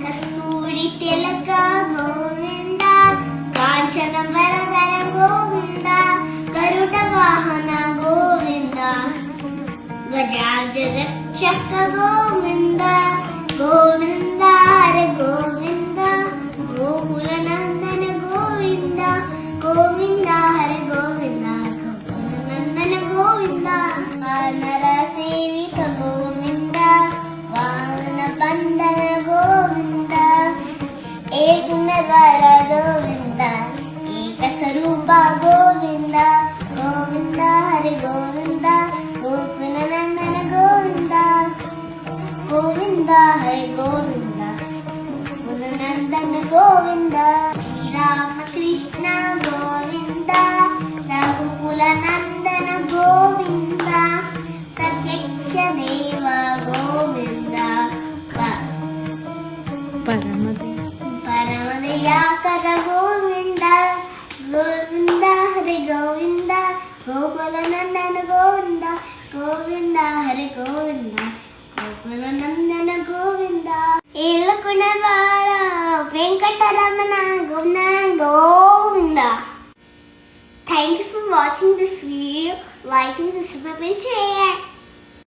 కస్తూరి తిలక గోవింద, కాంచన వరదర గోవింద, గరుడ వాహన గోవింద, గజాజ రక్షక గోవింద, గోవింద హరి గోవింద, గోకుల నందన గోవింద, గోవింద హరి గోవింద, గోకుల నందన గోవింద, వానర సేవిత గోవింద, వామన బంధన గోవింద, ఏకనవర గోవింద, ఏక స్వరూప గోవింద, గోవింద హరి గోవింద, గోకుల నందన గోవింద, గోవింద హరి గోవింద, గోకుల నందన గోవింద, శ్రీరామకృష్ణ గోవింద, రఘుకుల నందన గోవింద, ప్రత్యక్ష దేవ గోవింద, పరమదయాకర గోవింద, గోవింద హరి గోవింద, గోకుల నందన గోవింద, గోవింద హరి గోవింద, గోకుల నందన Govinda, ఏలకునవార Venkataramana Govinda Govinda. Thank you for watching this video. Like and subscribe and share.